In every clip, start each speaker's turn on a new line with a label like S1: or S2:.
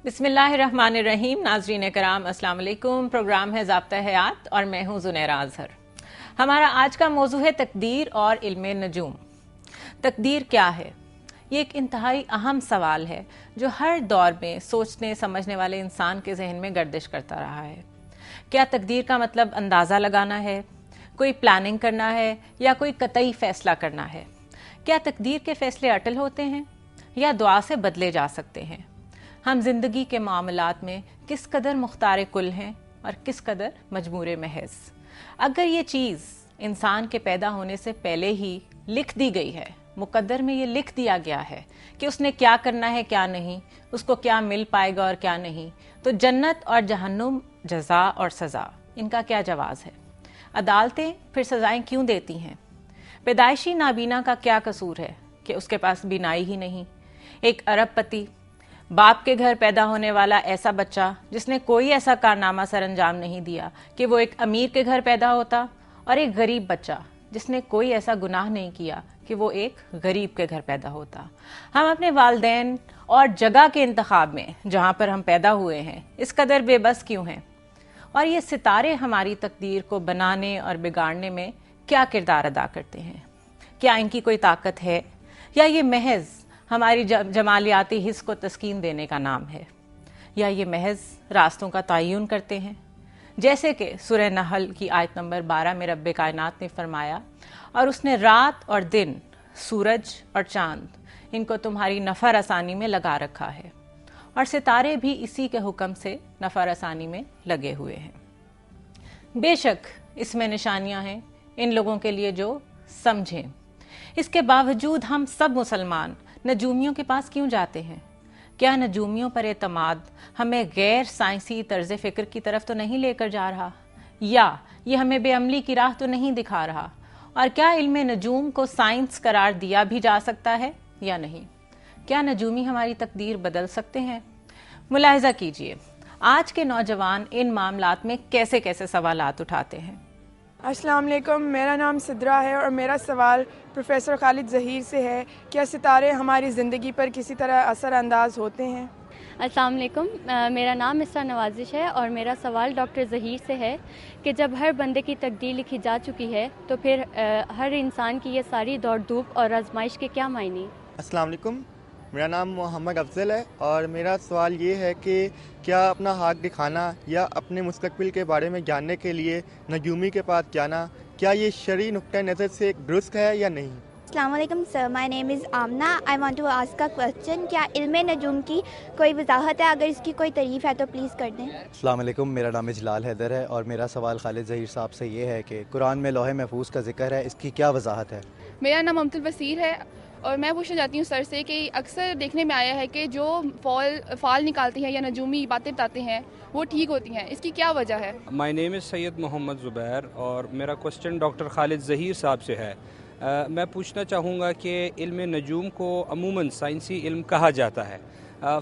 S1: بسم اللہ الرحمن الرحیم. ناظرین کرام السلام علیکم. پروگرام ہے ضابطہ حیات اور میں ہوں زنیرہ اظہر. ہمارا آج کا موضوع ہے تقدیر اور علم نجوم. تقدیر کیا ہے؟ یہ ایک انتہائی اہم سوال ہے جو ہر دور میں سوچنے سمجھنے والے انسان کے ذہن میں گردش کرتا رہا ہے. کیا تقدیر کا مطلب اندازہ لگانا ہے، کوئی پلاننگ کرنا ہے یا کوئی قطعی فیصلہ کرنا ہے؟ کیا تقدیر کے فیصلے اٹل ہوتے ہیں یا دعا سے بدلے جا سکتے ہیں؟ ہم زندگی کے معاملات میں کس قدر مختار کل ہیں اور کس قدر مجبور محض؟ اگر یہ چیز انسان کے پیدا ہونے سے پہلے ہی لکھ دی گئی ہے، مقدر میں یہ لکھ دیا گیا ہے کہ اس نے کیا کرنا ہے کیا نہیں، اس کو کیا مل پائے گا اور کیا نہیں، تو جنت اور جہنم، جزا اور سزا، ان کا کیا جواز ہے؟ عدالتیں پھر سزائیں کیوں دیتی ہیں؟ پیدائشی نابینا کا کیا قصور ہے کہ اس کے پاس بینائی ہی نہیں؟ ایک ارب پتی، باپ کے گھر پیدا ہونے والا ایسا بچہ جس نے کوئی ایسا کارنامہ سر انجام نہیں دیا کہ وہ ایک امیر کے گھر پیدا ہوتا، اور ایک غریب بچہ جس نے کوئی ایسا گناہ نہیں کیا کہ وہ ایک غریب کے گھر پیدا ہوتا. ہم اپنے والدین اور جگہ کے انتخاب میں جہاں پر ہم پیدا ہوئے ہیں اس قدر بے بس کیوں ہیں؟ اور یہ ستارے ہماری تقدیر کو بنانے اور بگاڑنے میں کیا کردار ادا کرتے ہیں؟ کیا ان کی کوئی طاقت ہے یا یہ محض ہماری جمالیاتی حس کو تسکین دینے کا نام ہے؟ یا یہ محض راستوں کا تعین کرتے ہیں؟ جیسے کہ سورہ نحل کی آیت نمبر 12 میں رب کائنات نے فرمایا، اور اس نے رات اور دن، سورج اور چاند، ان کو تمہاری نفع رسانی میں لگا رکھا ہے، اور ستارے بھی اسی کے حکم سے نفع رسانی میں لگے ہوئے ہیں. بے شک اس میں نشانیاں ہیں ان لوگوں کے لیے جو سمجھیں. اس کے باوجود ہم سب مسلمان نجومیوں کے پاس کیوں جاتے ہیں؟ کیا نجومیوں پر اعتماد ہمیں غیر سائنسی طرز فکر کی طرف تو نہیں لے کر جا رہا؟ یا یہ ہمیں بے عملی کی راہ تو نہیں دکھا رہا؟ اور کیا علم نجوم کو سائنس قرار دیا بھی جا سکتا ہے یا نہیں؟ کیا نجومی ہماری تقدیر بدل سکتے ہیں؟ ملاحظہ کیجئے آج کے نوجوان ان معاملات میں کیسے کیسے سوالات اٹھاتے ہیں.
S2: السلام علیکم، میرا نام صدرہ ہے اور میرا سوال پروفیسر خالد ظہیر سے ہے. کیا ستارے ہماری زندگی پر کسی طرح اثر انداز ہوتے ہیں؟
S3: السلام علیکم، میرا نام اسرا نوازش ہے اور میرا سوال ڈاکٹر ظہیر سے ہے کہ جب ہر بندے کی تقدیر لکھی جا چکی ہے تو پھر ہر انسان کی یہ ساری دوڑ دھوپ اور آزمائش کے کیا معنی؟
S4: السلام علیکم، میرا نام محمد افضل ہے اور میرا سوال یہ ہے کہ کیا اپنا حق دکھانا یا اپنے مستقبل کے بارے میں جاننے کے لیے نجومی کے پاس جانا، کیا یہ شرعی نقطہ نظر سے درست ہے یا نہیں؟
S5: السلام علیکم sir, my name is Amna. I want to ask a question. کیا علم نجوم کی کوئی وضاحت ہے؟ اگر اس کی کوئی تعریف ہے تو پلیز کر دیں.
S6: السلام علیکم، میرا نام اجلال حیدر ہے اور میرا سوال خالد ظہیر صاحب سے یہ ہے کہ قرآن میں لوح محفوظ کا ذکر ہے، اس کی کیا وضاحت ہے؟
S7: میرا نام ممتل بصیر ہے اور میں پوچھنا چاہتی ہوں سر سے کہ اکثر دیکھنے میں آیا ہے کہ جو فال نکالتے ہیں یا نجومی باتیں بتاتے ہیں وہ ٹھیک ہوتی ہیں، اس کی کیا وجہ ہے؟
S8: مائی نیم از سید محمد زبیر اور میرا کوسچن ڈاکٹر خالد ظہیر صاحب سے ہے. میں پوچھنا چاہوں گا کہ علم نجوم کو عموماً سائنسی علم کہا جاتا ہے.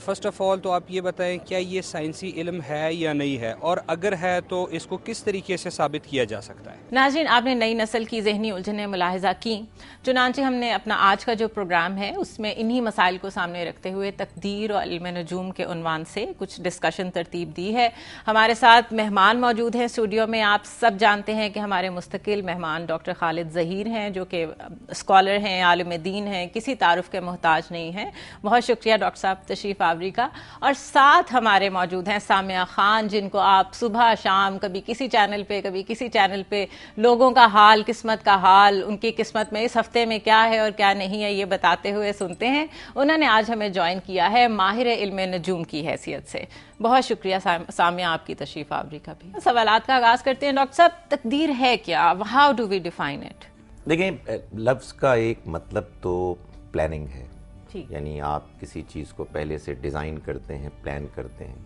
S8: فرسٹ آف آل تو آپ یہ بتائیں کیا یہ سائنسی علم ہے یا نہیں ہے، اور اگر ہے تو اس کو کس طریقے سے ثابت کیا جا سکتا ہے؟
S1: ناظرین، آپ نے نئی نسل کی ذہنی الجھنیں ملاحظہ کی، چنانچہ ہم نے اپنا آج کا جو پروگرام ہے اس میں انہی مسائل کو سامنے رکھتے ہوئے تقدیر اور علم نجوم کے عنوان سے کچھ ڈسکشن ترتیب دی ہے. ہمارے ساتھ مہمان موجود ہیں اسٹوڈیو میں. آپ سب جانتے ہیں کہ ہمارے مستقل مہمان ڈاکٹر خالد ظہیر ہیں جو کہ اسکالر ہیں، عالم دین ہیں، کسی تعارف کے محتاج نہیں ہیں. بہت شکریہ ڈاکٹر صاحب تشریف آوری کا. اور ساتھ ہمارے موجود ہیں سامعہ خان، جن کو آپ صبح شام کبھی کسی چینل پہ کبھی کسی چینل پہ لوگوں کا حال، قسمت کا حال، ان کی قسمت میں اس ہفتے میں کیا ہے اور کیا نہیں ہے یہ بتاتے ہوئے سنتے ہیں. انہوں نے آج ہمیں جوائن کیا ہے ماہر علم نجوم کی حیثیت سے. بہت شکریہ سامعہ آپ کی تشریف آوری کا بھی. سوالات کا آغاز کرتے ہیں. ڈاکٹر صاحب، تقدیر ہے کیا؟ How do we define it?
S9: دیکھیں، لفظ کا ایک مطلب تو پلاننگ ہے، یعنی آپ کسی چیز کو پہلے سے ڈیزائن کرتے ہیں، پلان کرتے ہیں.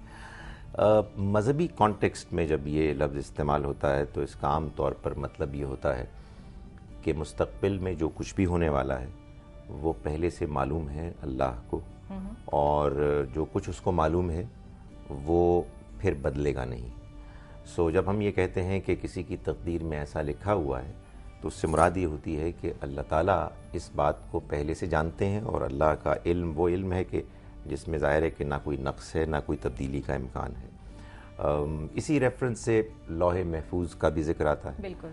S9: مذہبی کانٹیکسٹ میں جب یہ لفظ استعمال ہوتا ہے تو اس کا عام طور پر مطلب یہ ہوتا ہے کہ مستقبل میں جو کچھ بھی ہونے والا ہے وہ پہلے سے معلوم ہے اللہ کو، اور جو کچھ اس کو معلوم ہے وہ پھر بدلے گا نہیں. سو جب ہم یہ کہتے ہیں کہ کسی کی تقدیر میں ایسا لکھا ہوا ہے تو اس سے مراد یہ ہوتی ہے کہ اللہ تعالیٰ اس بات کو پہلے سے جانتے ہیں، اور اللہ کا علم وہ علم ہے کہ جس میں ظاہر ہے کہ نہ کوئی نقص ہے نہ کوئی تبدیلی کا امکان ہے. اسی ریفرنس سے لوح محفوظ کا بھی ذکر آتا ہے.
S1: بالکل.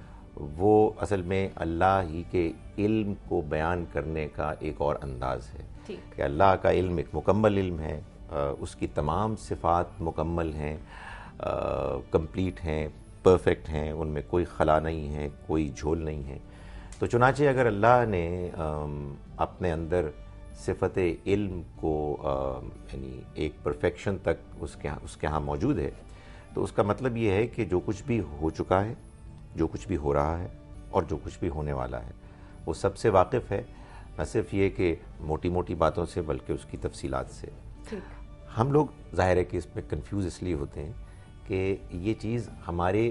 S9: وہ اصل میں اللہ ہی کے علم کو بیان کرنے کا ایک اور انداز ہے کہ اللہ کا علم ایک مکمل علم ہے, اس کی تمام صفات مکمل ہیں, کمپلیٹ ہیں, پرفیکٹ ہیں, ان میں کوئی خلا نہیں ہے, کوئی جھول نہیں ہے. تو چنانچہ اگر اللہ نے اپنے اندر صفت علم کو یعنی ایک پرفیکشن تک اس کے ہاں موجود ہے, تو اس کا مطلب یہ ہے کہ جو کچھ بھی ہو چکا ہے, جو کچھ بھی ہو رہا ہے اور جو کچھ بھی ہونے والا ہے, وہ سب سے واقف ہے. نہ صرف یہ کہ موٹی موٹی باتوں سے بلکہ اس کی تفصیلات سے. ہم لوگ ظاہر ہے کہ اس میں کنفیوز اس لیے ہوتے ہیں کہ یہ چیز ہمارے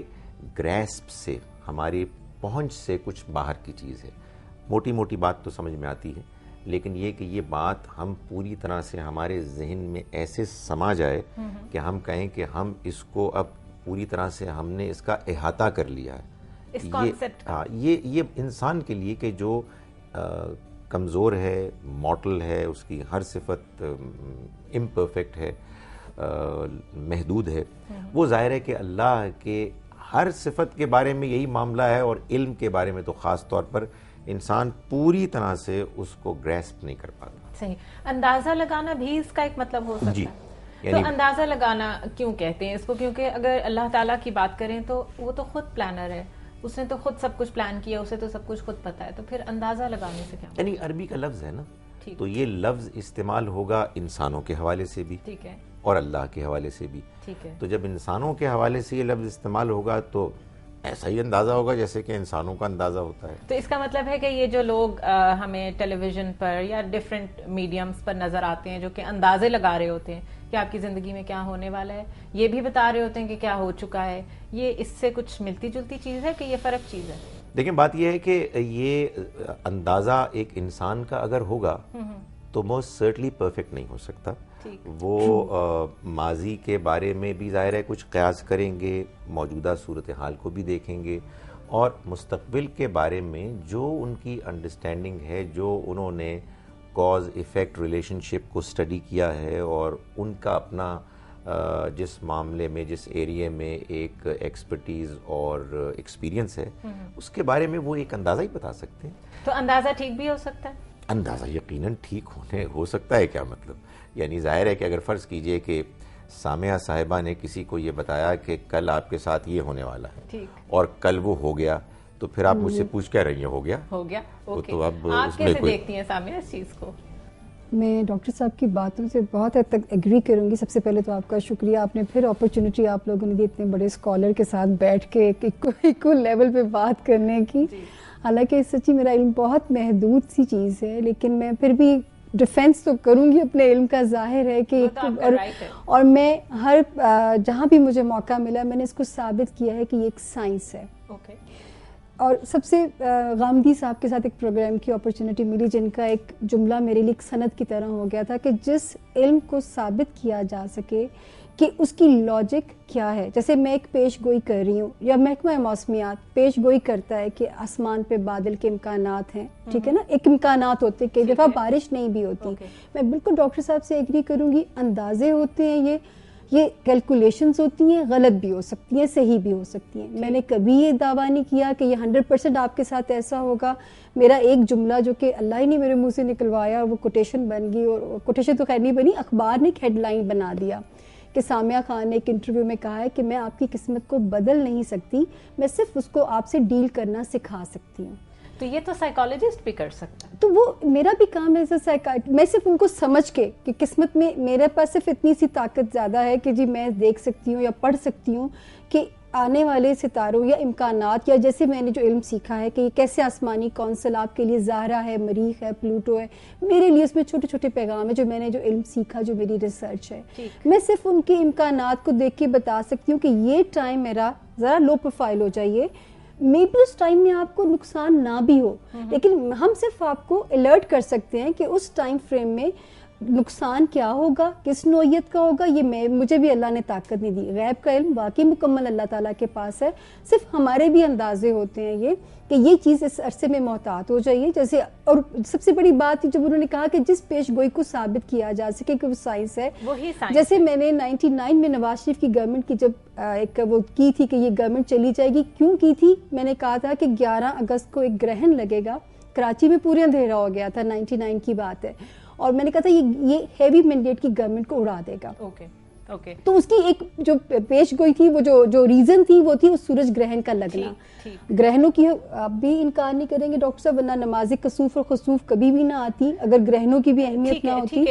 S9: گریسپ سے, ہماری پہنچ سے کچھ باہر کی چیز ہے. موٹی موٹی بات تو سمجھ میں آتی ہے, لیکن یہ کہ یہ بات ہم پوری طرح سے ہمارے ذہن میں ایسے سما جائے کہ ہم کہیں کہ ہم اس کو اب پوری طرح سے ہم نے اس کا احاطہ کر لیا ہے. یہ انسان کے لیے کہ جو کمزور ہے, مارٹل ہے, اس کی ہر صفت امپرفیکٹ ہے, محدود ہے, وہ ظاہر ہے کہ اللہ کے ہر صفت کے بارے میں یہی معاملہ ہے, اور علم کے بارے میں تو خاص طور پر انسان پوری طرح سے اس کو گریسپ نہیں کر پاتا.
S1: صحیح. اندازہ لگانا بھی اس کا ایک مطلب ہو سکتا ہے. تو اندازہ لگانا کیوں کہتے ہیں اس کو؟ کیونکہ اگر اللہ تعالیٰ کی بات کریں تو وہ تو خود پلانر ہے, اس نے تو خود سب کچھ پلان کیا, اسے تو سب کچھ خود پتہ ہے, تو پھر اندازہ لگانے سے کیا؟
S9: یعنی عربی کا لفظ ہے نا, تو یہ لفظ استعمال ہوگا انسانوں کے حوالے سے بھی اور اللہ کے حوالے سے بھی. تو جب انسانوں کے حوالے سے یہ لفظ استعمال ہوگا تو ایسا ہی اندازہ ہوگا جیسے کہ انسانوں کا اندازہ ہوتا ہے.
S1: تو اس کا مطلب ہے کہ یہ جو لوگ ہمیں ٹیلی ویژن پر یا ڈفرینٹ میڈیمز پر نظر آتے ہیں جو کہ اندازے لگا رہے ہوتے ہیں کہ آپ کی زندگی میں کیا ہونے والا ہے, یہ بھی بتا رہے ہوتے ہیں کہ کیا ہو چکا ہے, یہ اس سے کچھ ملتی جلتی چیز ہے کہ یہ فرق چیز ہے؟
S9: دیکھیں بات یہ ہے کہ یہ اندازہ ایک انسان کا اگر ہوگا تو موسٹ سرٹنلی پرفیکٹ نہیں ہو سکتا. وہ ماضی کے بارے میں بھی ظاہر ہے کچھ قیاس کریں گے, موجودہ صورتحال کو بھی دیکھیں گے, اور مستقبل کے بارے میں جو ان کی انڈرسٹینڈنگ ہے, جو انہوں نے کاز ایفیکٹ ریلیشن شپ کو اسٹڈی کیا ہے, اور ان کا اپنا جس معاملے میں, جس ایریے میں ایک ایکسپرٹیز اور ایکسپیرینس ہے, اس کے بارے میں وہ ایک اندازہ ہی بتا سکتے ہیں.
S1: تو اندازہ ٹھیک بھی ہو سکتا ہے؟
S9: اندازہ یقیناً ٹھیک ہو سکتا ہے. کیا مطلب؟ یعنی ظاہر ہے کہ اگر فرض کیجئے کہ سامعہ صاحبہ نے کسی کو یہ بتایا کہ کل آپ کے ساتھ یہ ہونے والا ہے, اور کل وہ ہو گیا, تو پھر آپ مجھ سے پوچھ کیا رہی ہیں ہو گیا.
S1: تو اب آپ کیسے دیکھتی ہیں سامعہ اس چیز کو؟
S10: میں ڈاکٹر صاحب کی باتوں سے بہت حد تک ایگری کروں گی. سب سے پہلے تو آپ کا شکریہ, آپ نے پھر اپرچونٹی آپ لوگوں نے دی اتنے بڑے اسکالر کے ساتھ بیٹھ کے ایکول لیول پہ بات کرنے کی. حالانکہ سچی میرا علم بہت محدود سی چیز ہے, لیکن میں پھر بھی ڈیفینس تو کروں گی اپنے علم کا. ظاہر ہے کہ اور میں ہر جہاں بھی مجھے موقع ملا میں نے اس کو ثابت کیا ہے کہ یہ ایک سائنس ہے. اور سب سے غامدی صاحب کے ساتھ ایک پروگرام کی اپرچونٹی ملی جن کا ایک جملہ میرے لیے ایک سند کی طرح ہو گیا تھا کہ جس علم کو ثابت کیا جا سکے کہ اس کی لاجک کیا ہے. جیسے میں ایک پیش گوئی کر رہی ہوں, یا محکمہ موسمیات پیش گوئی کرتا ہے کہ آسمان پہ بادل کے امکانات ہیں, ٹھیک ہے نا, ایک امکانات ہوتے ہیں, کئی دفعہ بارش نہیں بھی ہوتی. میں بالکل ڈاکٹر صاحب سے ایگری کروں گی, اندازے ہوتے ہیں, یہ کیلکولیشنز ہوتی ہیں, غلط بھی ہو سکتی ہیں, صحیح بھی ہو سکتی ہیں. میں نے کبھی یہ دعویٰ نہیں کیا کہ یہ 100% آپ کے ساتھ ایسا ہوگا. میرا ایک جملہ جو کہ اللہ ہی نے میرے منہ سے نکلوایا, وہ کوٹیشن بن گئی, اور کوٹیشن تو خیر نہیں بنی, اخبار نے ایک ہیڈ لائن بنا دیا کہ سامعہ خان نے ایک انٹرویو میں کہا ہے کہ میں آپ کی قسمت کو بدل نہیں سکتی, میں صرف اس کو آپ سے ڈیل کرنا سکھا سکتی ہوں.
S1: تو یہ تو سائیکالوجسٹ بھی کر سکتا ہے.
S10: تو وہ میرا بھی کام ہے میں صرف ان کو سمجھ کے کہ قسمت میں میرے پاس صرف اتنی سی طاقت زیادہ ہے کہ جی میں دیکھ سکتی ہوں یا پڑھ سکتی ہوں کہ آنے والے ستاروں یا امکانات, یا جیسے میں نے جو علم سیکھا ہے کہ یہ کیسے آسمانی کونسل آپ کے لیے زہرا ہے, مریخ ہے, پلوٹو ہے, میرے لیے اس میں چھوٹے چھوٹے پیغام ہیں جو میں نے جو علم سیکھا, جو میری ریسرچ ہے. میں صرف ان کے امکانات کو دیکھ کے بتا سکتی ہوں کہ یہ ٹائم میرا ذرا لو پروفائل ہو جائیے, مے بی اس ٹائم میں آپ کو نقصان نہ بھی ہو, لیکن ہم صرف آپ کو الرٹ کر سکتے ہیں کہ اس ٹائم فریم میں نقصان کیا ہوگا, کس نوعیت کا ہوگا, یہ مجھے بھی اللہ نے طاقت نہیں دی. غیب کا علم واقعی مکمل اللہ تعالیٰ کے پاس ہے, صرف ہمارے بھی اندازے ہوتے ہیں یہ کہ یہ چیز اس عرصے میں محتاط ہو جائیے. جیسے اور سب سے بڑی بات جب انہوں نے کہا کہ جس پیش گوئی کو ثابت کیا جا سکے کہ وہ سائنس ہے, جیسے میں نے 99 میں نواز شریف کی گورنمنٹ کی جب ایک وہ کی تھی کہ یہ گورنمنٹ چلی جائے گی, کیوں کی تھی, میں نے کہا تھا کہ 11 اگست کو ایک گرہن لگے گا, کراچی میں پورے اندھیرا ہو گیا تھا, 99 کی بات ہے, اور میں نے کہا تھا یہ ہیوی مینڈیٹ کی گورنمنٹ کو اڑا دے گا. تو اس کی ایک جو پیش گوئی تھی, وہ جو ریزن تھی وہ تھی اس سورج گرہن کا لگنا. گرہنوں کی آپ بھی انکار نہیں کریں گے ڈاکٹر صاحب, ورنہ نماز کسوف اور خسوف کبھی بھی نہ آتی اگر گرہنوں کی بھی اہمیت نہ ہوتی.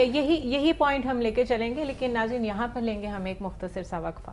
S1: یہی پوائنٹ ہم لے کے چلیں گے, لیکن ناظرین یہاں پر لیں گے ہم ایک مختصر سا وقفہ.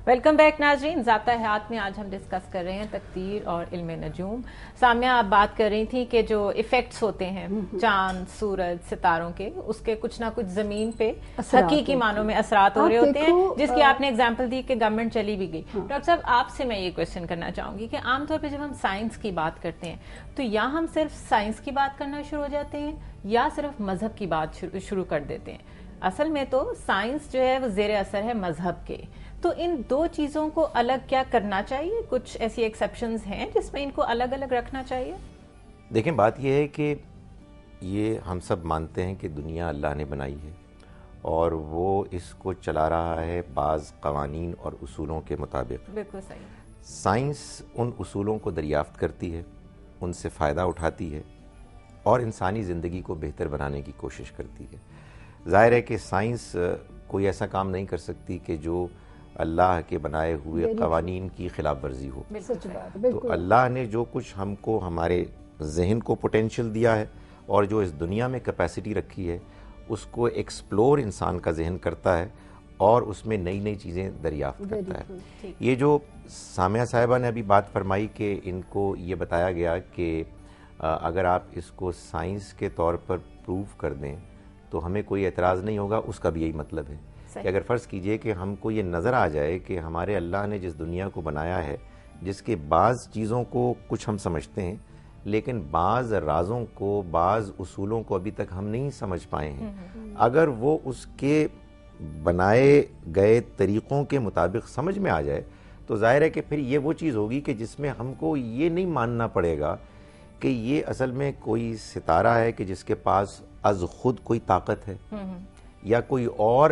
S1: ویلکم بیک ناظرین. ضابطہ حیات میں آج ہم ڈسکس کر رہے ہیں تقدیر اور علم نجوم. سامیہ آپ بات کر رہی تھی کہ جو ایفیکٹس ہوتے ہیں چاند, سورج, ستاروں کے, اس کے کچھ نہ کچھ زمین پہ حقیقی معنوں میں اثرات ہو رہے ہوتے ہیں, جس کی آپ نے اگزامپل دی کہ گورنمنٹ چلی بھی گئی. ڈاکٹر صاحب آپ سے میں یہ کوشچن کرنا چاہوں گی کہ عام طور پہ جب ہم سائنس کی بات کرتے ہیں تو یا ہم صرف سائنس کی بات کرنا شروع ہو جاتے ہیں یا صرف مذہب کی بات شروع کر دیتے ہیں. اصل میں تو سائنس جو ہے وہ زیر اثر ہے مذہب کے. تو ان دو چیزوں کو الگ کیا کرنا چاہیے؟ کچھ ایسی ایکسیپشنز ہیں جس میں ان کو الگ الگ رکھنا چاہیے؟
S9: دیکھیں بات یہ ہے کہ یہ ہم سب مانتے ہیں کہ دنیا اللہ نے بنائی ہے اور وہ اس کو چلا رہا ہے بعض قوانین اور اصولوں کے مطابق.
S1: بالکل صحیح.
S9: سائنس ان اصولوں کو دریافت کرتی ہے, ان سے فائدہ اٹھاتی ہے اور انسانی زندگی کو بہتر بنانے کی کوشش کرتی ہے. ظاہر ہے کہ سائنس کوئی ایسا کام نہیں کر سکتی کہ جو اللہ کے بنائے ہوئے قوانین کی خلاف ورزی ہو. تو اللہ نے جو کچھ ہم کو ہمارے ذہن کو پوٹینشیل دیا ہے اور جو اس دنیا میں کیپیسٹی رکھی ہے اس کو ایکسپلور انسان کا ذہن کرتا ہے اور اس میں نئی نئی چیزیں دریافت کرتا ہے. یہ جو سامیہ صاحبہ نے ابھی بات فرمائی کہ ان کو یہ بتایا گیا کہ اگر آپ اس کو سائنس کے طور پر پروف کر دیں تو ہمیں کوئی اعتراض نہیں ہوگا, اس کا بھی یہی مطلب ہے کہ اگر فرض کیجئے کہ ہم کو یہ نظر آ جائے کہ ہمارے اللہ نے جس دنیا کو بنایا ہے, جس کے بعض چیزوں کو کچھ ہم سمجھتے ہیں لیکن بعض رازوں کو, بعض اصولوں کو ابھی تک ہم نہیں سمجھ پائے ہیں, اگر وہ اس کے بنائے گئے طریقوں کے مطابق سمجھ میں آ جائے تو ظاہر ہے کہ پھر یہ وہ چیز ہوگی کہ جس میں ہم کو یہ نہیں ماننا پڑے گا کہ یہ اصل میں کوئی ستارہ ہے کہ جس کے پاس از خود کوئی طاقت ہے یا کوئی اور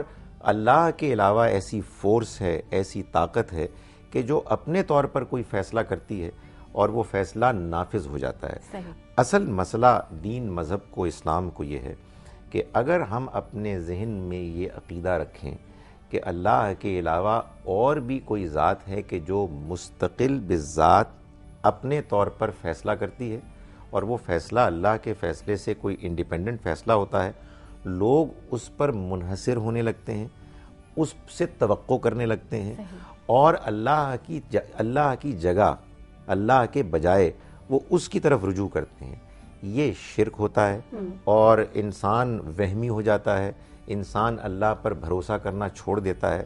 S9: اللہ کے علاوہ ایسی فورس ہے, ایسی طاقت ہے کہ جو اپنے طور پر کوئی فیصلہ کرتی ہے اور وہ فیصلہ نافذ ہو جاتا ہے.
S1: صحیح.
S9: اصل مسئلہ دین, مذہب کو, اسلام کو یہ ہے کہ اگر ہم اپنے ذہن میں یہ عقیدہ رکھیں کہ اللہ کے علاوہ اور بھی کوئی ذات ہے کہ جو مستقل بذات اپنے طور پر فیصلہ کرتی ہے اور وہ فیصلہ اللہ کے فیصلے سے کوئی انڈیپینڈنٹ فیصلہ ہوتا ہے, لوگ اس پر منحصر ہونے لگتے ہیں, اس سے توقع کرنے لگتے ہیں اور اللہ کی جگہ, اللہ کے بجائے وہ اس کی طرف رجوع کرتے ہیں. یہ شرک ہوتا ہے اور انسان وہمی ہو جاتا ہے, انسان اللہ پر بھروسہ کرنا چھوڑ دیتا ہے.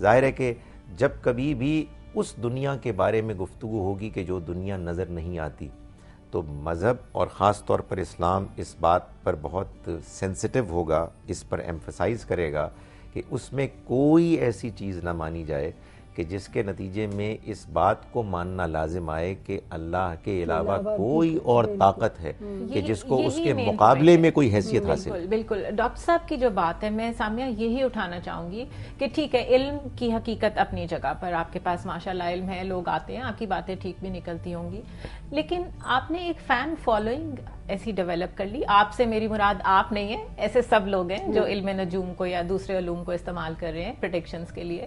S9: ظاہر ہے کہ جب کبھی بھی اس دنیا کے بارے میں گفتگو ہوگی کہ جو دنیا نظر نہیں آتی, تو مذہب اور خاص طور پر اسلام اس بات پر بہت سینسٹیو ہوگا, اس پر ایمفسائز کرے گا کہ اس میں کوئی ایسی چیز نہ مانی جائے کہ جس کے نتیجے میں اس بات کو ماننا لازم آئے کہ اللہ کے علاوہ کوئی اور طاقت ہے کہ جس کو اس کے مقابلے میں کوئی حیثیت حاصل.
S1: بالکل. ڈاکٹر صاحب کی جو بات ہے میں سامیہ یہی اٹھانا چاہوں گی کہ ٹھیک ہے علم کی حقیقت اپنی جگہ پر, آپ کے پاس ماشاءاللہ علم ہے, لوگ آتے ہیں, آپ کی باتیں ٹھیک بھی نکلتی ہوں گی, لیکن آپ نے ایک فین فالوئنگ ایسی ڈیولپ کر لی. آپ سے میری مراد آپ نہیں ہے, ایسے سب لوگ ہیں جو علم نجوم کو یا دوسرے علوم کو استعمال کر رہے ہیں پریڈکشنز کے لیے.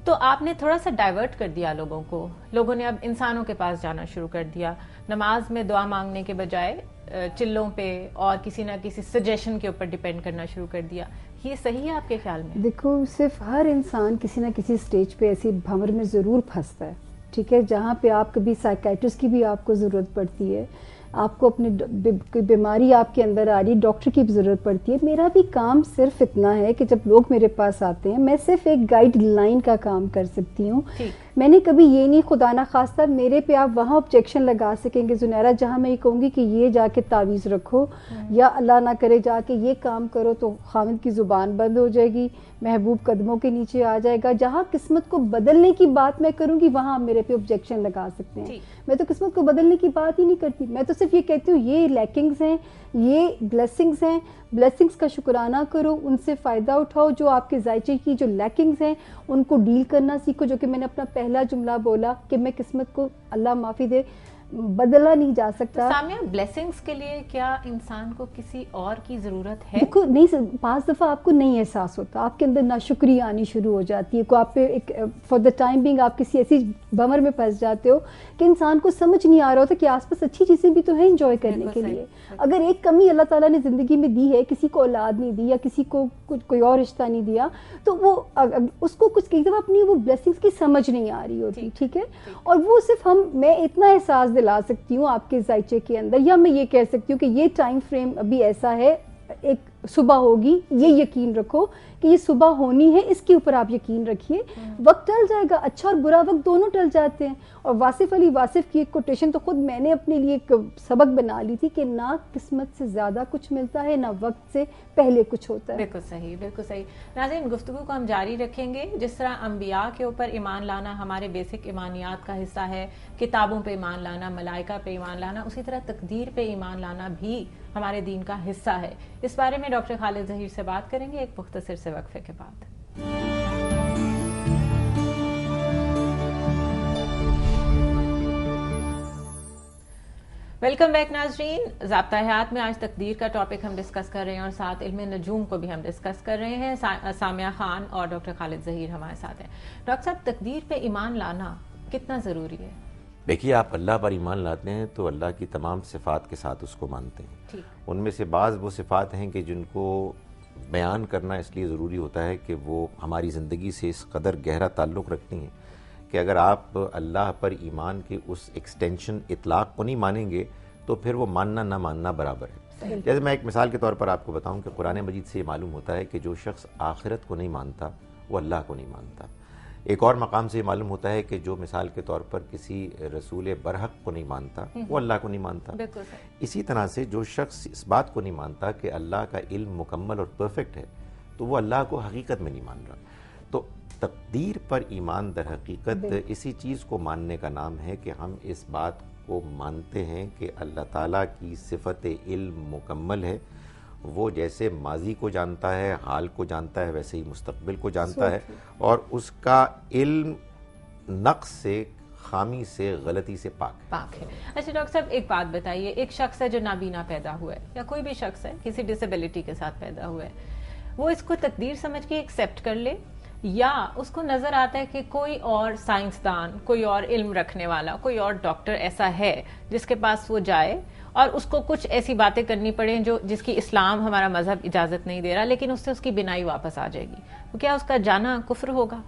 S1: تو آپ نے تھوڑا سا ڈائیورٹ کر دیا لوگوں کو, لوگوں نے اب انسانوں کے پاس جانا شروع کر دیا, نماز میں دعا مانگنے کے بجائے چلوں پہ اور کسی نہ کسی سجیشن کے اوپر ڈیپینڈ کرنا شروع کر دیا. یہ صحیح ہے آپ کے خیال میں؟
S10: دیکھو, صرف ہر انسان کسی نہ کسی سٹیج پہ ایسی بھنور میں ضرور پھنستا ہے, ٹھیک ہے, جہاں پہ آپ کبھی سائیکیٹرسٹ کی بھی آپ کو ضرورت پڑتی ہے, آپ کو اپنے کوئی بیماری آپ کے اندر آ رہی ہے, ڈاکٹر کی بھی ضرورت پڑتی ہے. میرا بھی کام صرف اتنا ہے کہ جب لوگ میرے پاس آتے ہیں میں صرف ایک گائیڈ لائن کا کام کر سکتی ہوں. میں نے کبھی یہ نہیں, خدا نہ خواستہ میرے پہ آپ وہاں آبجیکشن لگا سکیں گے زنیرہ جہاں میں یہ کہوں گی کہ یہ جا کے تعویذ رکھو یا اللہ نہ کرے جا کے یہ کام کرو تو خاوند کی زبان بند ہو جائے گی, محبوب قدموں کے نیچے آ جائے گا. جہاں قسمت کو بدلنے کی بات میں کروں گی وہاں آپ میرے پہ آبجیکشن لگا سکتے ہیں. میں تو قسمت کو بدلنے کی بات ہی نہیں کرتی, میں تو صرف یہ کہتی ہوں یہ لیکنگز ہیں, یہ بلیسنگز ہیں, بلیسنگز کا شکرانہ کرو, ان سے فائدہ اٹھاؤ. جو آپ کے ذائچے کی جو لیکنگز ہیں ان کو ڈیل کرنا سیکھو, جو کہ میں نے اپنا پہلا جملہ بولا کہ میں قسمت کو اللہ معافی دے بدلا نہیں جا سکتا.
S1: سامیہ, بلیسنگز کے لیے کیا انسان کو کسی اور کی ضرورت ہے؟
S10: دیکھو نہیں, بعض دفعہ آپ کو نہیں احساس ہوتا, آپ کے اندر ناشکری آنی شروع ہو جاتی ہے, کو آپ پہ ایک فار دا ٹائم بینگ آپ کسی ایسی بمر میں پھنس جاتے ہو کہ انسان کو سمجھ نہیں آ رہا ہوتا کہ آس پاس اچھی چیزیں بھی تو ہیں انجوائے کرنے کے لیے. اگر ایک کمی اللہ تعالیٰ نے زندگی میں دی ہے, کسی کو اولاد نہیں دی یا کسی کو کوئی اور رشتہ نہیں دیا, تو وہ اس کو کچھ کئی دفعہ اپنی وہ بلیسنگز کی سمجھ نہیں آ رہی ہوتی. ٹھیک ہے, اور وہ صرف میں اتنا احساس دلا سکتی ہوں آپ کے ذائچے کے اندر, یا میں یہ کہہ سکتی ہوں کہ یہ ٹائم فریم ابھی ایسا ہے, ایک صبح ہوگی, یہ یقین رکھو کہ یہ صبح ہونی ہے, اس کے اوپر آپ یقین رکھیے. وقت ٹل جائے گا, اچھا اور برا وقت دونوں ٹل جاتے ہیں. اور واصف علی واصف کی ایک کوٹیشن تو خود میں نے اپنے لیے ایک سبق بنا لی تھی کہ نہ قسمت سے زیادہ کچھ ملتا ہے, نہ وقت سے پہلے کچھ ہوتا ہے.
S1: بالکل صحیح, بالکل صحیح. ناظرین, گفتگو کو ہم جاری رکھیں گے. جس طرح انبیاء کے اوپر ایمان لانا ہمارے بیسک ایمانیات کا حصہ ہے, کتابوں پہ ایمان لانا, ملائکہ پہ ایمان لانا, اسی طرح تقدیر پہ ایمان لانا بھی ہمارے دین کا حصہ ہے. اس بارے میں ڈاکٹر خالد ظہیر سے بات کریں گے ایک مختصر سے وقفے کے بعد. ویلکم بیک ناظرین. ضابطہ حیات میں آج تقدیر کا ٹاپک ہم ڈسکس کر رہے ہیں اور ساتھ علم نجوم کو بھی ہم ڈسکس کر رہے ہیں. سامیہ خان اور ڈاکٹر خالد ظہیر ہمارے ساتھ ہیں. ڈاکٹر صاحب, تقدیر پہ ایمان لانا کتنا ضروری ہے؟
S9: دیکھیے, آپ اللہ پر ایمان لاتے ہیں تو اللہ کی تمام صفات کے ساتھ اس کو مانتے ہیں. ان میں سے بعض وہ صفات ہیں کہ جن کو بیان کرنا اس لیے ضروری ہوتا ہے کہ وہ ہماری زندگی سے اس قدر گہرا تعلق رکھتی ہیں کہ اگر آپ اللہ پر ایمان کے اس ایکسٹینشن اطلاق کو نہیں مانیں گے تو پھر وہ ماننا نہ ماننا برابر ہے. جیسے میں ایک مثال کے طور پر آپ کو بتاؤں کہ قرآن مجید سے یہ معلوم ہوتا ہے کہ جو شخص آخرت کو نہیں مانتا وہ اللہ کو نہیں مانتا. ایک اور مقام سے یہ معلوم ہوتا ہے کہ جو مثال کے طور پر کسی رسول برحق کو نہیں مانتا وہ اللہ کو نہیں مانتا. اسی طرح سے جو شخص اس بات کو نہیں مانتا کہ اللہ کا علم مکمل اور پرفیکٹ ہے تو وہ اللہ کو حقیقت میں نہیں مان رہا. تو تقدیر پر ایمان در حقیقت اسی چیز کو ماننے کا نام ہے کہ ہم اس بات کو مانتے ہیں کہ اللہ تعالیٰ کی صفت علم مکمل ہے. وہ جیسے ماضی کو جانتا ہے, حال کو جانتا ہے, ویسے ہی مستقبل کو جانتا ہے, اور اس کا علم نقص سے, خامی سے, غلطی سے پاک ہے.
S1: اچھا ڈاکٹر صاحب, ایک بات بتائیے, ایک شخص ہے جو نابینا پیدا ہوا ہے یا کوئی بھی شخص ہے کسی ڈسیبلٹی کے ساتھ پیدا ہوا ہے, وہ اس کو تقدیر سمجھ کے ایکسیپٹ کر لے, یا اس کو نظر آتا ہے کہ کوئی اور سائنسدان, کوئی اور علم رکھنے والا, کوئی اور ڈاکٹر ایسا ہے جس کے پاس وہ جائے اور اس کو کچھ ایسی باتیں کرنی پڑیں جس کی اسلام ہمارا مذہب اجازت نہیں دے رہا, لیکن اس سے اس کی بینائی واپس آ جائے گی, تو کیا اس کا جانا کفر ہوگا؟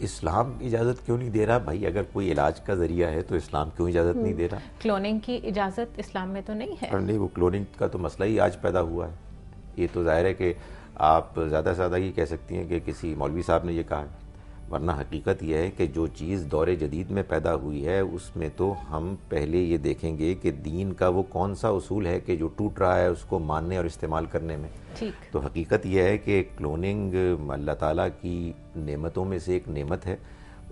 S9: اسلام اجازت کیوں نہیں دے رہا بھائی؟ اگر کوئی علاج کا ذریعہ ہے تو اسلام کیوں اجازت نہیں دے رہا؟
S1: کلوننگ کی اجازت اسلام میں تو نہیں ہے.
S9: نہیں, وہ کلوننگ کا تو مسئلہ ہی آج پیدا ہوا ہے. یہ تو ظاہر ہے کہ آپ زیادہ سے زیادہ یہ کہہ سکتی ہیں کہ کسی مولوی صاحب نے یہ کہا ہے, ورنہ حقیقت یہ ہے کہ جو چیز دور جدید میں پیدا ہوئی ہے اس میں تو ہم پہلے یہ دیکھیں گے کہ دین کا وہ کون سا اصول ہے کہ جو ٹوٹ رہا ہے اس کو ماننے اور استعمال کرنے میں. تو حقیقت یہ ہے کہ کلوننگ اللہ تعالیٰ کی نعمتوں میں سے ایک نعمت ہے,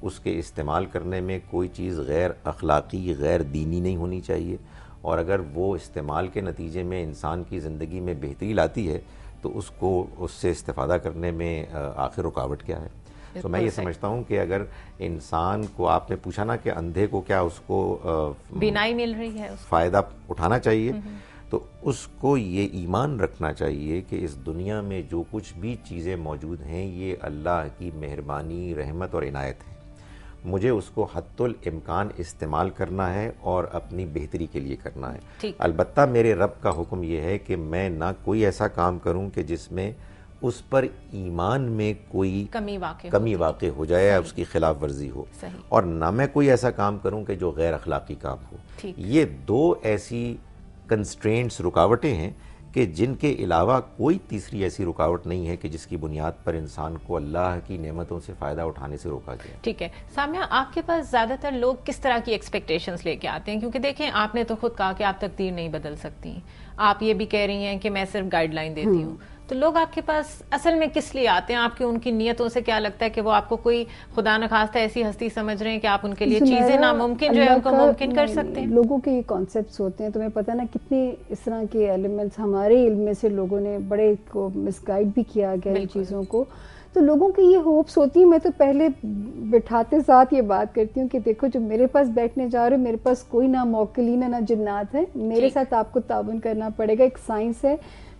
S9: اس کے استعمال کرنے میں کوئی چیز غیر اخلاقی, غیر دینی نہیں ہونی چاہیے, اور اگر وہ استعمال کے نتیجے میں انسان کی زندگی میں بہتری لاتی ہے تو اس سے استفادہ کرنے میں آخر رکاوٹ کیا ہے؟ تو میں یہ سمجھتا ہوں کہ اگر انسان کو, آپ نے پوچھا نا کہ اندھے کو کیا اس کو
S1: بینائی مل رہی ہے,
S9: فائدہ اٹھانا چاہیے, تو اس کو یہ ایمان رکھنا چاہیے کہ اس دنیا میں جو کچھ بھی چیزیں موجود ہیں یہ اللہ کی مہربانی, رحمت اور عنایت ہے. مجھے اس کو حتی الامکان استعمال کرنا ہے اور اپنی بہتری کے لیے کرنا ہے. البتہ میرے رب کا حکم یہ ہے کہ میں نہ کوئی ایسا کام کروں کہ جس میں اس پر ایمان میں کوئی کمی واقع ہو جائے یا اس کی خلاف ورزی ہو, اور نہ میں کوئی ایسا کام کروں کہ جو غیر اخلاقی کام ہو. یہ دو ایسی کنسٹرینٹس, رکاوٹیں ہیں کہ جن کے علاوہ کوئی تیسری ایسی رکاوٹ نہیں ہے کہ جس کی بنیاد پر انسان کو اللہ کی نعمتوں سے فائدہ اٹھانے سے روکا جائے.
S1: ٹھیک ہے سامیہ, آپ کے پاس زیادہ تر لوگ کس طرح کی ایکسپیکٹیشنز لے کے آتے ہیں؟ کیونکہ دیکھیں آپ نے تو خود کہا کہ آپ تقدیر نہیں بدل سکتی, آپ یہ بھی کہہ رہی ہیں کہ میں صرف گائیڈ لائن دیتی ہوں, تو لوگ آپ کے پاس اصل میں کس لیے آتے ہیں؟ آپ کی ان کی نیتوں سے کیا لگتا ہے کہ وہ آپ کو کوئی خدا نخواستہ ایسی ہستی سمجھ رہے ہیں کہ آپ ان کے لیے چیزیں ناممکن جو ہے ان کو ممکن کر سکتے ہیں؟
S10: لوگوں کے یہ کانسیپٹس ہوتے ہیں, تمہیں پتہ نا کتنے اس طرح کے ایلیمنٹس ہمارے علم میں سے لوگوں نے بڑے کو مس گائیڈ بھی کیا گیا ان چیزوں کو. تو لوگوں کی یہ ہوپس ہوتی ہیں. میں تو پہلے بٹھاتے ساتھ یہ بات کرتی ہوں کہ دیکھو جو میرے پاس بیٹھنے جا رہے ہو, میرے پاس کوئی نہ موکلین ہے نہ جنات ہے, میرے ساتھ آپ کو تعاون کرنا پڑے گا, ایک سائنس ہے,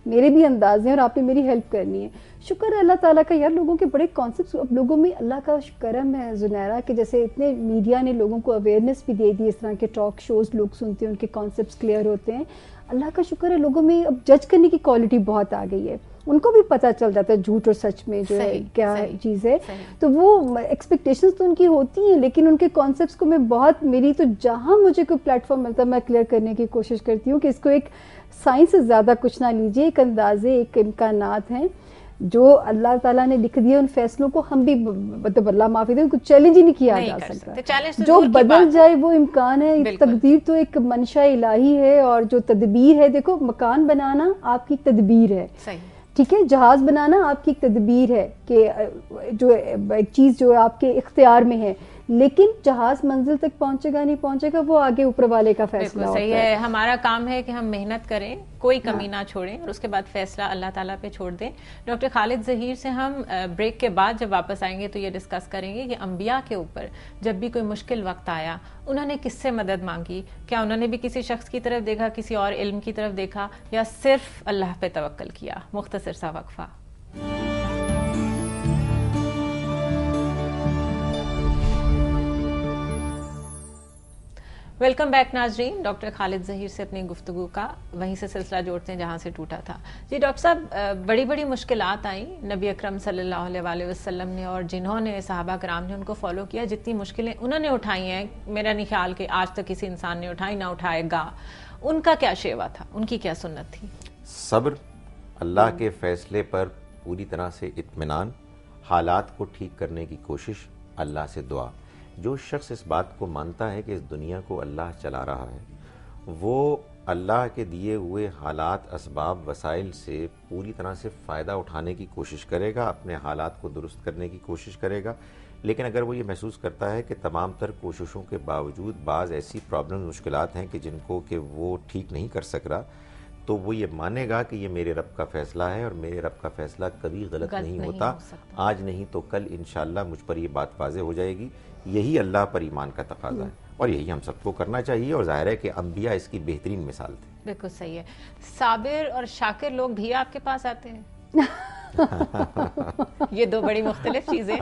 S10: میرے بھی انداز ہیں اور آپ نے میری ہیلپ کرنی ہے. شکر ہے اللہ تعالیٰ کا یار, لوگوں کے بڑے کانسیپٹس اب لوگوں میں اللہ کا کرم ہے زنیرہ کہ جیسے اتنے میڈیا نے لوگوں کو اویئرنیس بھی دے دی, اس طرح کے ٹاک شوز لوگ سنتے ہیں, ان کے کانسیپٹس کلیئر ہوتے ہیں. اللہ کا شکر ہے لوگوں میں اب جج کرنے کی کوالٹی بہت آ گئی ہے, ان کو بھی پتہ چل جاتا ہے جھوٹ اور سچ میں جو ہے کیا چیز ہے. تو وہ ایکسپیکٹیشنز تو ان کی ہوتی ہیں, لیکن ان کے کانسیپٹس کو میں بہت, میری تو جہاں مجھے کوئی پلیٹ فارم ملتا ہے میں کلیئر کرنے کی کوشش کرتی ہوں کہ اس کو ایک سائنس سے زیادہ کچھ نہ لیجیے, ایک اندازے, ایک امکانات ہیں جو اللہ تعالیٰ نے لکھ دیے. ان فیصلوں کو ہم بھی مطلب اللہ معافی دے, ان کو چیلنج ہی نہیں کیا جا سکتا. جو بدل جائے وہ امکان ہے. تقدیر تو ایک منشا الہی ہے, اور جو تدبیر ہے, دیکھو مکان بنانا آپ کی تدبیر ہے, ٹھیک ہے, جہاز بنانا آپ کی ایک تدبیر ہے کہ جو ایک چیز جو آپ کے اختیار میں ہے, لیکن جہاز منزل تک پہنچے گا نہیں پہنچے گا وہ آگے اوپر والے کا فیصلہ ہوتا ہے.
S1: صحیح ہے, ہمارا کام ہے کہ ہم محنت کریں, کوئی کمی نہ چھوڑیں, اور اس کے بعد فیصلہ اللہ تعالیٰ پہ چھوڑ دیں. ڈاکٹر خالد ظہیر سے ہم بریک کے بعد جب واپس آئیں گے تو یہ ڈسکس کریں گے کہ انبیاء کے اوپر جب بھی کوئی مشکل وقت آیا انہوں نے کس سے مدد مانگی, کیا انہوں نے بھی کسی شخص کی طرف دیکھا, کسی اور علم کی طرف دیکھا, یا صرف اللہ پہ توکل کیا. مختصر سا وقفہ. ویلکم بیک ناظرین. ڈاکٹر خالد ظہیر سے اپنی گفتگو کا وہیں سے سلسلہ جوڑتے ہیں جہاں سے ٹوٹا تھا. جی ڈاکٹر صاحب, بڑی بڑی مشکلات آئیں نبی اکرم صلی اللہ علیہ وسلم نے, اور جنہوں نے صحابہ کرام نے ان کو فالو کیا, جتنی مشکلیں انہوں نے اٹھائی ہیں میرا نہیں خیال کہ آج تک کسی انسان نے اٹھائی, نہ اٹھائے گا. ان کا کیا شیوا تھا, ان کی کیا سنت تھی؟
S9: صبر, اللہ کے فیصلے پر پوری طرح سے اطمینان, حالات کو ٹھیک کرنے کی کوشش, اللہ سے دعا. جو شخص اس بات کو مانتا ہے کہ اس دنیا کو اللہ چلا رہا ہے, وہ اللہ کے دیے ہوئے حالات, اسباب, وسائل سے پوری طرح سے فائدہ اٹھانے کی کوشش کرے گا, اپنے حالات کو درست کرنے کی کوشش کرے گا. لیکن اگر وہ یہ محسوس کرتا ہے کہ تمام تر کوششوں کے باوجود بعض ایسی پرابلم, مشکلات ہیں کہ جن کو کہ وہ ٹھیک نہیں کر سک رہا, تو وہ یہ مانے گا کہ یہ میرے رب کا فیصلہ ہے, اور میرے رب کا فیصلہ کبھی غلط نہیں ہوتا. آج نہیں تو کل انشاءاللہ مجھ پر یہ بات واضح ہو جائے گی. یہی اللہ پر ایمان کا تقاضا ہے, اور یہی ہم سب کو کرنا چاہیے, اور ظاہر ہے کہ انبیاء اس کی بہترین مثال تھے.
S1: بالکل صحیح ہے. صابر اور شاکر لوگ بھی آپ کے پاس آتے ہیں؟ یہ دو بڑی مختلف چیزیں.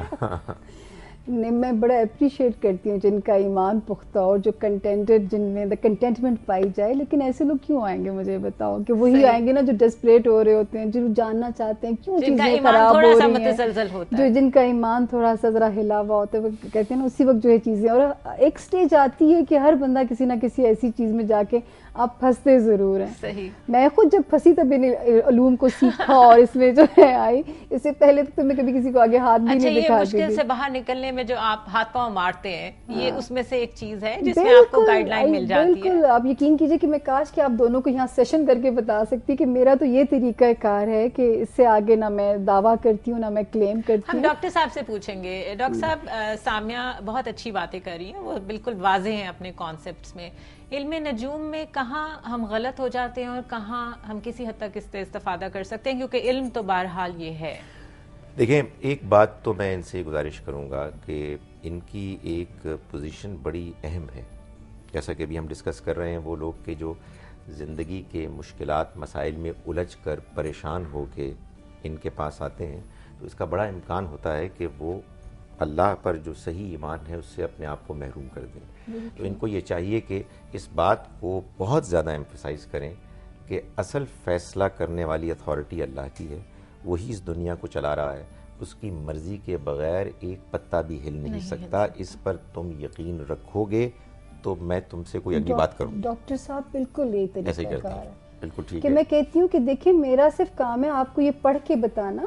S10: میں بڑا اپریشیٹ کرتی ہوں جن کا ایمان پختہ اور جو کنٹینٹڈ, جن میں کنٹینٹمنٹ پائی جائے. لیکن ایسے لوگ کیوں آئیں گے مجھے بتاؤ, کہ وہی آئیں گے نا جو ڈیسپریٹ ہو رہے ہوتے ہیں, جو جاننا چاہتے ہیں کیوں چیزیں خراب ہو رہی ہیں, جو جن کا ایمان تھوڑا سا ذرا ہلا ہوا ہوتا ہے, وہ کہتے ہیں نا اسی وقت جو ہے چیزیں. اور ایک سٹیج آتی ہے کہ ہر بندہ کسی نہ کسی ایسی چیز میں جا کے آپ پھنستے ضرور ہیں.
S1: صحیح.
S10: میں خود جب پھنسی تب علوم کو سیکھا اور اس میں جو ہے آئی, اس سے پہلے تو میں کبھی کسی کو آگے ہاتھ بھی نہیں دکھاتی.
S1: مشکل سے باہر نکلنے میں جو آپ ہاتھ پاؤں مارتے ہیں, یہ اس میں سے ایک چیز ہے جس میں آپ کو گائیڈ لائن مل جاتی ہے.
S10: بالکل, آپ یقین کیجئے کہ میں کاش کہ آپ دونوں کو یہاں سیشن کر کے بتا سکتی کہ میرا تو یہ طریقہ کار ہے کہ اس سے آگے نہ میں دعویٰ کرتی ہوں نہ میں کلیم کرتی ہوں.
S1: ہم ڈاکٹر صاحب سے پوچھیں گے. ڈاکٹر صاحب, سامیہ بہت اچھی باتیں کر رہی ہیں, وہ بالکل واضح ہیں اپنے کانسیپٹس میں. علم نجوم میں کہاں ہم غلط ہو جاتے ہیں اور کہاں ہم کسی حد تک اس سے استفادہ کر سکتے ہیں, کیونکہ علم تو بہرحال یہ ہے.
S9: دیکھیں, ایک بات تو میں ان سے گزارش کروں گا کہ ان کی ایک پوزیشن بڑی اہم ہے. جیسا کہ ابھی ہم ڈسکس کر رہے ہیں, وہ لوگ کہ جو زندگی کے مشکلات, مسائل میں الجھ کر پریشان ہو کے ان کے پاس آتے ہیں, تو اس کا بڑا امکان ہوتا ہے کہ وہ اللہ پر جو صحیح ایمان ہے اس سے اپنے آپ کو محروم کر دیں. تو ان کو یہ چاہیے کہ اس بات کو بہت زیادہ ایمفسائز کریں کہ اصل فیصلہ کرنے والی اتھارٹی اللہ کی ہے, وہی اس دنیا کو چلا رہا ہے, اس کی مرضی کے بغیر ایک پتا بھی ہل نہیں سکتا. اس پر تم یقین رکھو گے تو میں تم سے کوئی اگلی بات کروں.
S10: ڈاکٹر صاحب بالکل یہی طریقہ کار ہے,
S9: بالکل ٹھیک
S10: کہ
S9: ہے.
S10: میں کہتی ہوں کہ دیکھیں میرا صرف کام ہے آپ کو یہ پڑھ کے بتانا,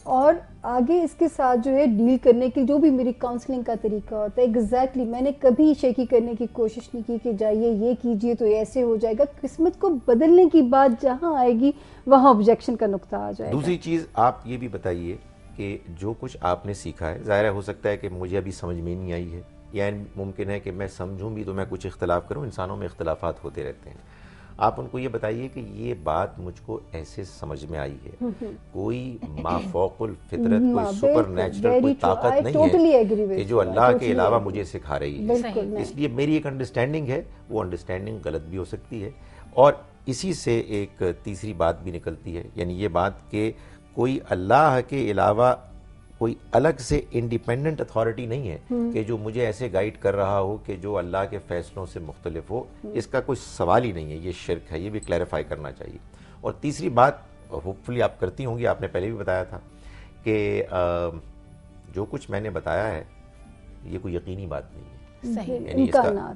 S10: اور آگے اس کے ساتھ جو ہے ڈیل کرنے کی جو بھی میری کاؤنسلنگ کا طریقہ ہوتا ہے ایگزیکٹلی میں نے کبھی شیکی کرنے کی کوشش نہیں کی کہ جائیے یہ کیجئے تو ایسے ہو جائے گا. قسمت کو بدلنے کی بات جہاں آئے گی وہاں آبجیکشن کا نقطہ آ جائے گا.
S9: دوسری چیز آپ یہ بھی بتائیے کہ جو کچھ آپ نے سیکھا ہے, ظاہر ہو سکتا ہے کہ مجھے ابھی سمجھ میں نہیں آئی ہے, یا ممکن ہے کہ میں سمجھوں بھی تو میں کچھ اختلاف کروں, انسانوں میں اختلافات ہوتے رہتے ہیں. آپ ان کو یہ بتائیے کہ یہ بات مجھ کو ایسے سمجھ میں آئی ہے, کوئی مافوق الفطرت, کوئی سپر نیچرل کوئی طاقت نہیں ہے کہ جو اللہ کے علاوہ مجھے سکھا رہی ہے. اس لیے میری ایک انڈرسٹینڈنگ ہے, وہ انڈرسٹینڈنگ غلط بھی ہو سکتی ہے. اور اسی سے ایک تیسری بات بھی نکلتی ہے, یعنی یہ بات کہ کوئی اللہ کے علاوہ کوئی الگ سے انڈیپینڈنٹ اتھارٹی نہیں ہے کہ جو مجھے ایسے گائیڈ کر رہا ہو کہ جو اللہ کے فیصلوں سے مختلف ہو. اس کا کوئی سوال ہی نہیں ہے, یہ شرک ہے, یہ بھی کلیریفائی کرنا چاہیے. اور تیسری بات ہوپ فلی آپ کرتی ہوں گی, آپ نے پہلے بھی بتایا تھا کہ جو کچھ میں نے بتایا ہے یہ کوئی یقینی بات نہیں ہے, یعنی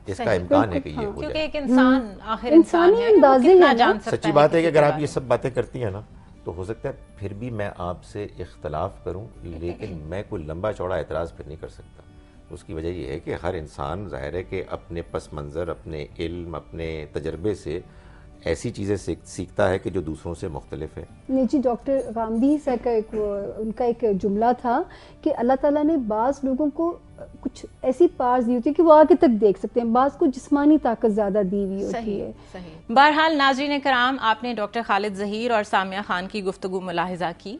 S9: اس کا امکان ہے کہ یہ ہو جائے,
S1: کیونکہ ایک انسان آخر انسان ہے, وہ کتنا جان سکتا ہے.
S9: سچی بات ہے کہ اگر آپ یہ سب باتیں کرتی ہیں نا تو ہو سکتا ہے پھر بھی میں آپ سے اختلاف کروں, لیکن میں کوئی لمبا چوڑا اعتراض پھر نہیں کر سکتا. اس کی وجہ یہ ہے کہ ہر انسان ظاہر ہے کہ اپنے پس منظر, اپنے علم, اپنے تجربے سے ایسی چیزیں سیکھتا ہے کہ جو دوسروں سے مختلف ہے.
S10: نہیں جی, ڈاکٹر غامدی صاحب کا ان کا ایک جملہ تھا کہ اللہ تعالیٰ نے بعض لوگوں کو کچھ ایسی پارز دی ہوتی ہے کہ وہ آگے تک دیکھ سکتے ہیں, بعض کو جسمانی طاقت زیادہ دی ہوئی ہوتی ہے.
S1: بہرحال ناظرین کرام, آپ نے ڈاکٹر خالد ظہیر اور سامیہ خان کی گفتگو ملاحظہ کی.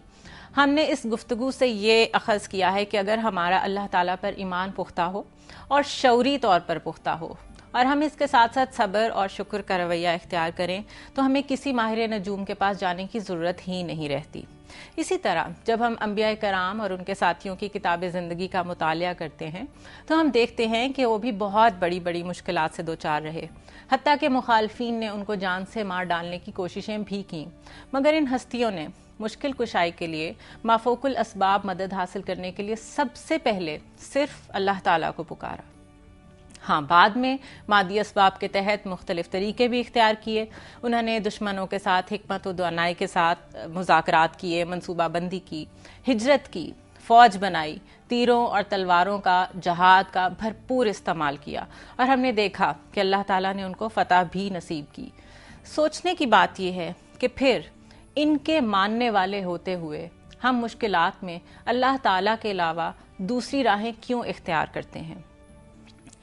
S1: ہم نے اس گفتگو سے یہ اخذ کیا ہے کہ اگر ہمارا اللہ تعالیٰ پر ایمان پختہ ہو اور شعوری طور پر پختہ ہو, اور ہم اس کے ساتھ ساتھ صبر اور شکر کا رویہ اختیار کریں, تو ہمیں کسی ماہر نجوم کے پاس جانے کی ضرورت ہی نہیں رہتی. اسی طرح جب ہم انبیاء کرام اور ان کے ساتھیوں کی کتاب زندگی کا مطالعہ کرتے ہیں تو ہم دیکھتے ہیں کہ وہ بھی بہت بڑی بڑی مشکلات سے دوچار رہے, حتیٰ کہ مخالفین نے ان کو جان سے مار ڈالنے کی کوششیں بھی کیں, مگر ان ہستیوں نے مشکل کشائی کے لیے مافوق الاسباب مدد حاصل کرنے کے لیے سب سے پہلے صرف اللہ تعالیٰ کو پکارا. ہاں, بعد میں مادی اسباب کے تحت مختلف طریقے بھی اختیار کیے. انہوں نے دشمنوں کے ساتھ حکمت و دانائی کے ساتھ مذاکرات کیے, منصوبہ بندی کی, ہجرت کی, فوج بنائی, تیروں اور تلواروں کا, جہاد کا بھرپور استعمال کیا, اور ہم نے دیکھا کہ اللہ تعالیٰ نے ان کو فتح بھی نصیب کی. سوچنے کی بات یہ ہے کہ پھر ان کے ماننے والے ہوتے ہوئے ہم مشکلات میں اللہ تعالیٰ کے علاوہ دوسری راہیں کیوں اختیار کرتے ہیں.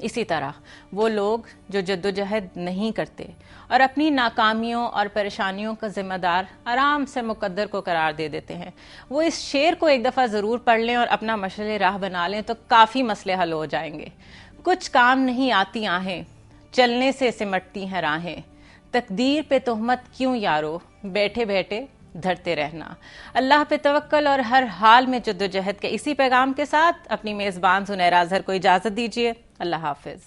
S1: اسی طرح وہ لوگ جو جدوجہد نہیں کرتے اور اپنی ناکامیوں اور پریشانیوں کا ذمہ دار آرام سے مقدر کو قرار دے دیتے ہیں, وہ اس شعر کو ایک دفعہ ضرور پڑھ لیں اور اپنا مشعل راہ بنا لیں تو کافی مسئلے حل ہو جائیں گے. کچھ کام نہیں آتی آہیں, چلنے سے سمٹتی ہیں راہیں, تقدیر پہ تہمت کیوں یارو, بیٹھے بیٹھے دھرتے رہنا. اللہ پہ توکل اور ہر حال میں جدوجہد کے اسی پیغام کے ساتھ اپنی میزبان زنیرہ اظہر کو اجازت دیجیے. اللہ حافظ.